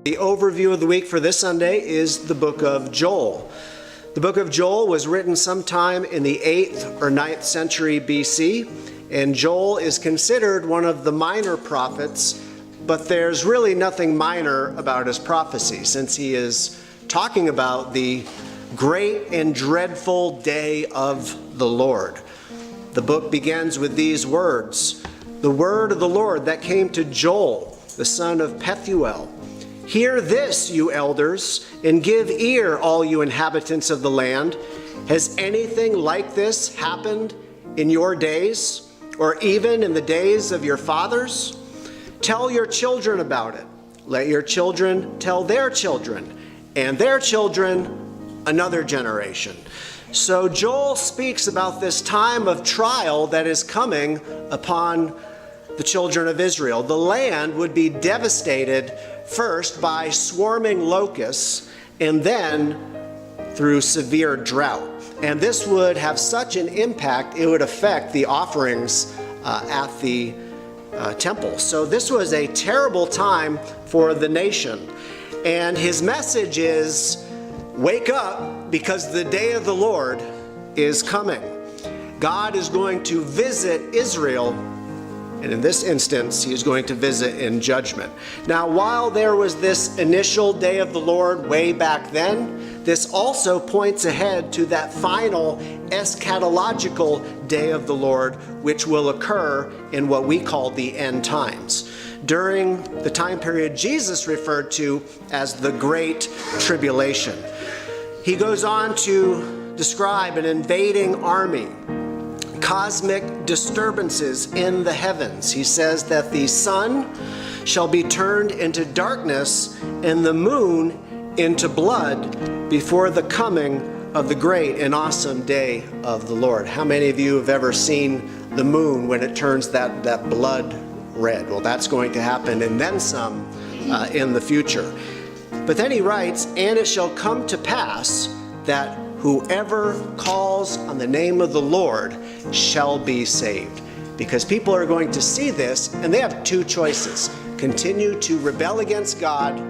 The overview of the week for this Sunday is the book of Joel. The book of Joel was written sometime in the 8th or 9th century BC, and Joel is considered one of the minor prophets, but there's really nothing minor about his prophecy, since he is talking about the great and dreadful day of the Lord. The book begins with these words: "The word of the Lord that came to Joel, the son of Pethuel. Hear this, you elders, and give ear, all you inhabitants of the land. Has anything like this happened in your days, or even in the days of your fathers? Tell your children about it. Let your children tell their children, and their children another generation." So Joel speaks about this time of trial that is coming upon the children of Israel. The land would be devastated first by swarming locusts and then through severe drought. And this would have such an impact, it would affect the offerings at the temple. So this was a terrible time for the nation. And his message is, wake up, because the day of the Lord is coming. God is going to visit Israel, and in this instance, he is going to visit in judgment. Now, while there was this initial day of the Lord way back then, this also points ahead to that final eschatological day of the Lord, which will occur in what we call the end times, during the time period Jesus referred to as the Great Tribulation. He goes on to describe an invading army, cosmic disturbances in the heavens. He says that the sun shall be turned into darkness and the moon into blood before the coming of the great and awesome day of the Lord. How many of you have ever seen the moon when it turns that blood red? Well, that's going to happen, and then some in the future. But then he writes, "And it shall come to pass that whoever calls on the name of the Lord shall be saved." Because people are going to see this, and they have two choices: continue to rebel against God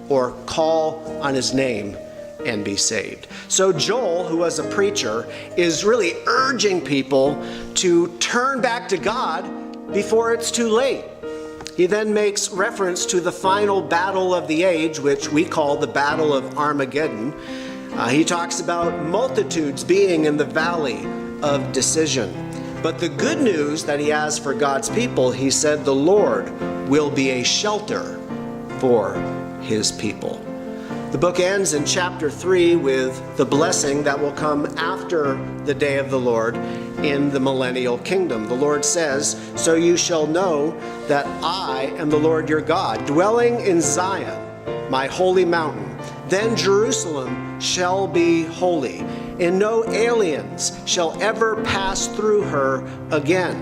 or call on his name and be saved. So Joel, who was a preacher, is really urging people to turn back to God before it's too late. He then makes reference to the final battle of the age, which we call the Battle of Armageddon. He talks about multitudes being in the valley of decision. But the good news that he has for God's people, he said, the Lord will be a shelter for his people. The book ends in chapter 3 with the blessing that will come after the day of the Lord in the millennial kingdom. The Lord says, "So you shall know that I am the Lord your God, dwelling in Zion, my holy mountain. Then Jerusalem shall be holy, and no aliens shall ever pass through her again.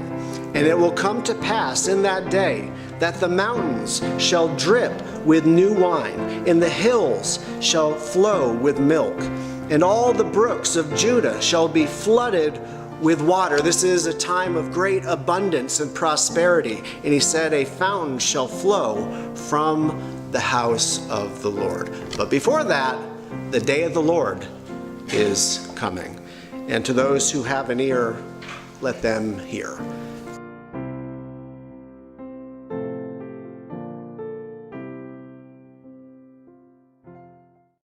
And it will come to pass in that day that the mountains shall drip with new wine, and the hills shall flow with milk, and all the brooks of Judah shall be flooded with water." This is a time of great abundance and prosperity. And he said, "A fountain shall flow from the house of the Lord." But before that, the day of the Lord is coming. And to those who have an ear, let them hear.